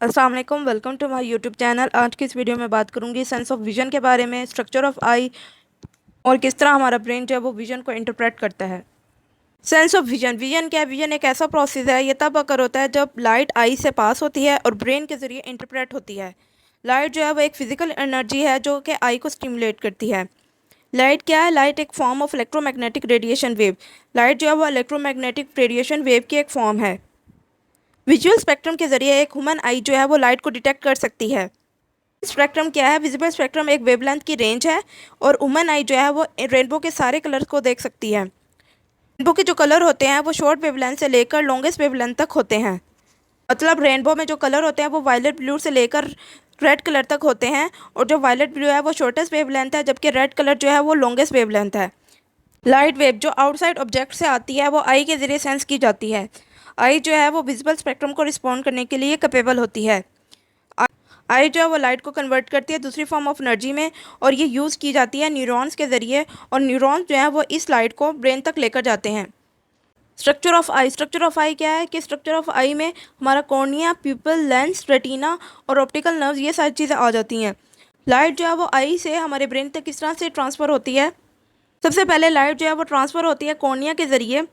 अस्सलाम वालेकुम, welcome to my YouTube channel. आज की इस वीडियो में बात करूंगी सेंस ऑफ विजन के बारे में, स्ट्रक्चर ऑफ आई और किस तरह हमारा ब्रेन जो है वो विजन को इंटरप्रेट करता है। सेंस ऑफ विजन, विजन क्या है? विजन एक ऐसा प्रोसेस है, ये तब अकर होता है जब लाइट आई से पास होती है और ब्रेन के ज़रिए इंटरप्रेट होती है। लाइट जो है वो एक फिजिकल एनर्जी है जो कि आई को स्टिमुलेट करती है। लाइट क्या है? लाइट एक form of electromagnetic radiation wave. Light जो है वो इलेक्ट्रोमैग्नेटिक रेडिएशन वेव की एक फॉर्म है। विजुअल स्पेक्ट्रम के जरिए एक ह्यूमन आई जो है वो लाइट को डिटेक्ट कर सकती है। स्पेक्ट्रम क्या है? विजिबल स्पेक्ट्रम एक वेवलेंथ की रेंज है और ह्यूमन आई जो है वो रेनबो के सारे कलर्स को देख सकती है। रेनबो के जो कलर होते हैं वो शॉर्ट वेवलेंथ से लेकर लॉन्गेस्ट वेवलेंथ तक होते हैं। मतलब रेनबो में जो कलर होते हैं वो वायलेट ब्लू से लेकर रेड कलर तक होते हैं और जो वायलेट ब्लू है वो शॉर्टेस्ट वेवलेंथ है, जबकि रेड कलर जो है वो लॉन्गेस्ट वेवलेंथ है। लाइट वेव जो आउटसाइड ऑब्जेक्ट से आती है वो आई के जरिए सेंस की जाती है। आई जो है वो विजिबल स्पेक्ट्रम को रिस्पॉन्ड करने के लिए कैपेबल होती है। आई जो है वो लाइट को कन्वर्ट करती है दूसरी फॉर्म ऑफ एनर्जी में और ये यूज़ की जाती है न्यूरॉन्स के ज़रिए, और न्यूरॉन्स जो है वो इस लाइट को ब्रेन तक लेकर जाते हैं। Structure of eye, structure of eye क्या है कि स्ट्रक्चर ऑफ आई में हमारा कॉर्निया, प्यूपल, लेंस, रेटिना और ऑप्टिकल नर्व्स, ये सारी चीज़ें आ जाती हैं। लाइट जो है वो आई से हमारे ब्रेन तक किस तरह से ट्रांसफ़र होती है? सबसे पहले लाइट जो है वो ट्रांसफ़र होती है कॉर्निया के ज़रिए।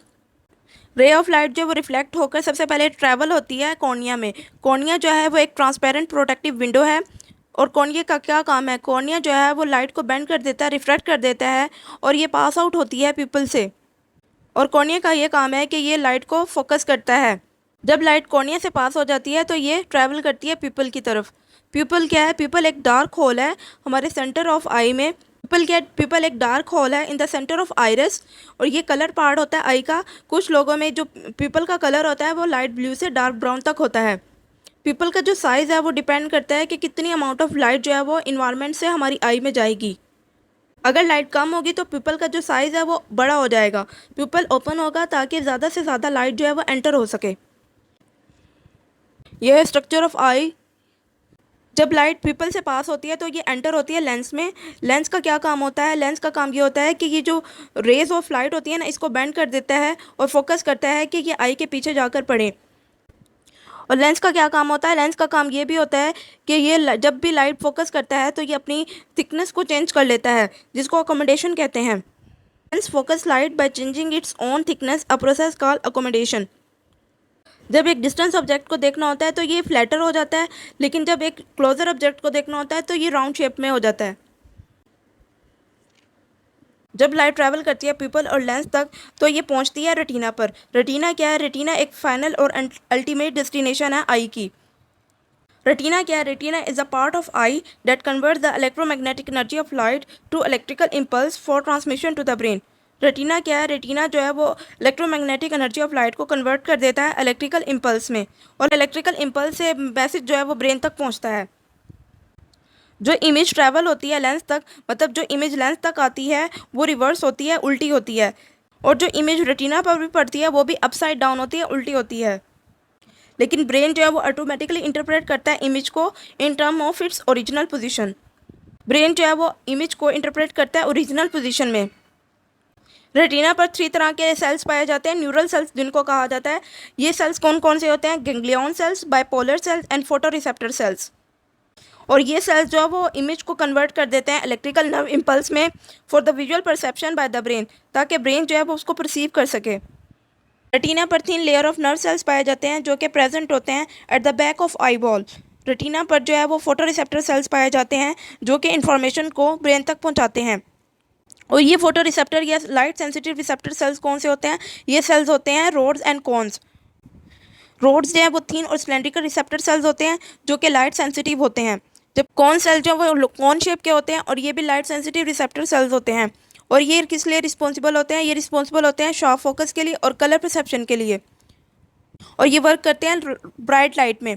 रे ऑफ लाइट जो है वो रिफ्लेक्ट होकर सबसे पहले ट्रैवल होती है कॉर्निया में। कॉर्निया जो है वो एक ट्रांसपेरेंट प्रोटेक्टिव विंडो है। और कॉर्निया का क्या काम है? कॉर्निया जो है वो लाइट को बेंड कर देता है, रिफ्लेक्ट कर देता है और ये पास आउट होती है पीपल से। और कॉर्निया का ये काम है कि ये लाइट को फोकस करता है। जब लाइट कॉर्निया से पास हो जाती है तो ये ट्रैवल करती है पीपल की तरफ। पीपल क्या है? पीपल एक डार्क होल है हमारे सेंटर ऑफ आई में। पीपल एक डार्क होल है in the centre of iris, और ये कलर पार्ट होता है आई का। कुछ लोगों में जो पीपल का कलर होता है वो लाइट ब्लू से डार्क ब्राउन तक होता है। पीपल का जो साइज़ है वो डिपेंड करता है कि कितनी अमाउंट ऑफ लाइट जो है वो इन्वायरमेंट से हमारी आई में जाएगी। अगर लाइट कम होगी तो पीपल का जो साइज़ है वो बड़ा हो जाएगा। पीपल ओपन होगा ताकि ज़्यादा से ज़्यादा लाइट जो है वो एंटर हो सके। यह है स्ट्रक्चर ऑफ आई। जब लाइट पीपल से पास होती है तो ये एंटर होती है लेंस में। लेंस का क्या काम होता है? लेंस का काम ये होता है कि ये जो रेज ऑफ लाइट होती है ना, इसको बेंड कर देता है और फोकस करता है कि ये आई के पीछे जाकर पड़े। और लेंस का क्या काम होता है? लेंस का काम ये भी होता है कि ये जब भी लाइट फोकस करता है तो ये अपनी थिकनेस को चेंज कर लेता है, जिसको अकोमोडेशन कहते हैं। Lens focus light by changing its own thickness, a process called accommodation. जब एक डिस्टेंस ऑब्जेक्ट को देखना होता है तो ये फ्लैटर हो जाता है, लेकिन जब एक क्लोजर ऑब्जेक्ट को देखना होता है तो ये राउंड शेप में हो जाता है। जब लाइट ट्रैवल करती है पीपल और लेंस तक तो ये पहुंचती है रेटिना पर। रेटिना क्या है? रेटिना एक फाइनल और अल्टीमेट डेस्टिनेशन है आई की। रेटिना क्या है? Retina is a part of eye that convert the electromagnetic energy of light to electrical impulse for transmission to the brain. Retina क्या है? रेटिना जो है वो इलेक्ट्रोमैग्नेटिक एनर्जी ऑफ लाइट को कन्वर्ट कर देता है इलेक्ट्रिकल इम्पल्स में, और इलेक्ट्रिकल इम्पल्स से मैसेज जो है वो ब्रेन तक पहुंचता है। जो इमेज ट्रैवल होती है लेंस तक, मतलब जो इमेज लेंस तक आती है वो रिवर्स होती है, उल्टी होती है। और जो इमेज रेटिना पर भी पड़ती है वो भी अपसाइड डाउन होती है, उल्टी होती है। लेकिन ब्रेन जो है वो ऑटोमेटिकली इंटरप्रेट करता है इमेज को in term of its original position. Brain जो है वो इमेज को इंटरप्रेट करता है ओरिजिनल पोजीशन में। रेटिना पर 3 तरह के सेल्स पाए जाते हैं, न्यूरल सेल्स जिनको कहा जाता है। ये सेल्स कौन कौन से होते हैं? Ganglion cells, bipolar cells and photoreceptor cells. और ये सेल्स जो है वो इमेज को कन्वर्ट कर देते हैं इलेक्ट्रिकल नर्व इम्पल्स में for the visual perception by the brain, ताकि ब्रेन जो है वो उसको परसीव कर सके। रेटिना पर 3 लेयर ऑफ नर्व सेल्स पाए जाते हैं जो कि प्रेजेंट होते हैं at the back of eye ball. Retina पर जो है वो फोटो रिसेप्टर सेल्स पाए जाते हैं जो कि इन्फॉर्मेशन को ब्रेन तक पहुंचाते हैं। और ये फोटो रिसेप्टर या लाइट सेंसिटिव रिसेप्टर सेल्स कौन से होते हैं? ये सेल्स होते हैं रोड्स एंड कॉन्स। रोड्स जो है वो थिन और सिलेंड्रिकल रिसेप्टर सेल्स होते हैं जो कि लाइट सेंसिटिव होते हैं, जब कौन सेल जो है वो कौन शेप के होते हैं और ये भी लाइट सेंसिटिव रिसेप्टर सेल्स होते हैं। और ये किस लिए रिस्पॉन्सिबल होते हैं? ये रिस्पॉन्सिबल होते हैं शार्प फोकस के लिए और कलर परसेप्शन के लिए, और ये वर्क करते हैं ब्राइट लाइट में।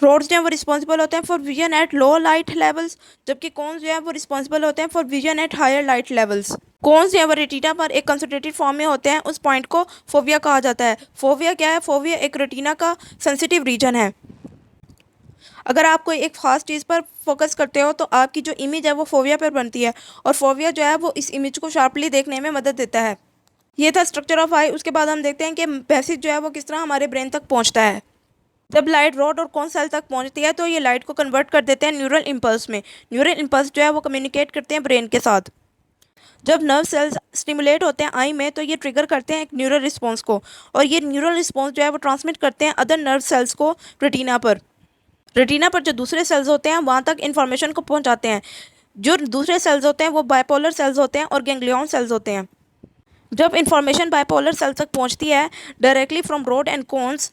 रोड्स जो है वो रिस्पॉन्सिबल होते हैं for vision at low light levels, जबकि कौन जो है वो रिस्पॉन्सिबल होते हैं for vision at higher light levels. कौन जो है वो रेटिना पर एक कंसंट्रेटेड फॉर्म में होते हैं, उस पॉइंट को फोविया कहा जाता है। फोविया क्या है? फोविया एक रेटिना का सेंसिटिव रीजन है। अगर आप कोई एक खास चीज़ पर फोकस करते हो तो आपकी जो इमेज है वो फोविया पर बनती है, और फोविया जो है वो इस इमेज को शार्पली देखने में मदद देता है। ये था स्ट्रक्चर ऑफ आई। उसके बाद हम देखते हैं कि मैसेज जो है वो किस तरह हमारे ब्रेन तक पहुंचता है। जब लाइट रॉड और कोन सेल तक पहुंचती है तो ये लाइट को कन्वर्ट कर देते हैं न्यूरल इम्पल्स में। न्यूरल इम्पल्स जो है वो कम्युनिकेट करते हैं ब्रेन के साथ। जब नर्व सेल्स स्टिमुलेट होते हैं आई में तो ये ट्रिगर करते हैं एक न्यूरल रिस्पॉन्स को, और ये न्यूरल रिस्पॉन्स जो है वो ट्रांसमिट करते हैं अदर नर्व सेल्स को रेटिना पर। रेटिना पर जो दूसरे सेल्स होते हैं वहाँ तक इन्फॉर्मेशन को पहुँचाते हैं। जो दूसरे सेल्स होते हैं वो बाइपोलर सेल्स होते हैं और गैंग्लियन सेल्स होते हैं। जब इन्फॉर्मेशन बाइपोलर सेल तक पहुँचती है directly from rod and cones,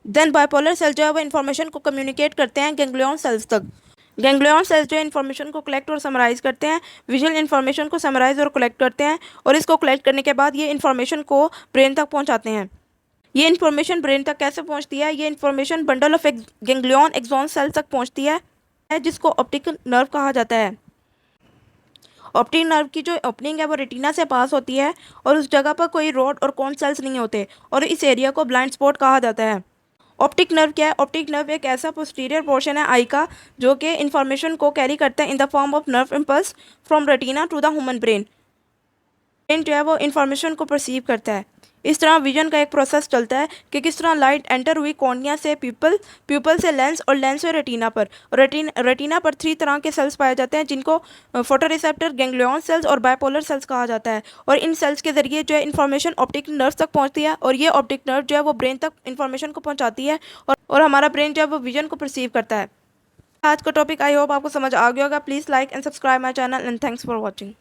then bipolar cell जो है वो इन्फॉर्मेशन को कम्युनिकेट करते हैं गैंग्लियन सेल्स तक। गैंग्लियन सेल्स जो है इन्फॉर्मेशन को कलेक्ट और समराइज करते हैं, विजुअल इन्फॉर्मेशन को समराइज और कलेक्ट करते हैं, और इसको कलेक्ट करने के बाद ये इन्फॉर्मेशन को ब्रेन तक पहुंचाते हैं। ये इन्फॉर्मेशन ब्रेन तक कैसे पहुंचती है? ये information bundle of ganglion axon cell तक पहुंचती है जिसको ऑप्टिक नर्व कहा जाता है। ऑप्टिक नर्व की जो ओपनिंग है वो रेटिना से पास होती है और उस जगह पर कोई रॉड और कोन सेल्स नहीं होते, और इस एरिया को ब्लाइंड स्पॉट कहा जाता है। ऑप्टिक नर्व क्या है? ऑप्टिक नर्व एक ऐसा पोस्टीरियर पोर्शन है आई का जो कि इन्फॉर्मेशन को कैरी करता है in the form of nerve impulse from retina to the human brain. Brain जो है वो इन्फॉर्मेशन को परसीव करता है। इस तरह विजन का एक प्रोसेस चलता है कि किस तरह लाइट एंटर हुई कॉर्निया से प्यूपल से लेंस, और लेंस से रेटिना पर। रेटिना पर 3 तरह के सेल्स पाए जाते हैं जिनको फोटोरिसेप्टर, गैंग्लियन सेल्स और बाइपोलर सेल्स कहा जाता है, और इन सेल्स के जरिए जो है इन्फॉर्मेशन ऑप्टिक नर्व तक पहुंचती है, और ये ऑप्टिक नर्व जो है वो ब्रेन तक इन्फॉर्मेशन को पहुंचाती है, और हमारा ब्रेन जो है वो विजन को परसीव करता है। आज का टॉपिक आई होप आपको समझ आ गया होगा। Please like and subscribe my channel and thanks for watching.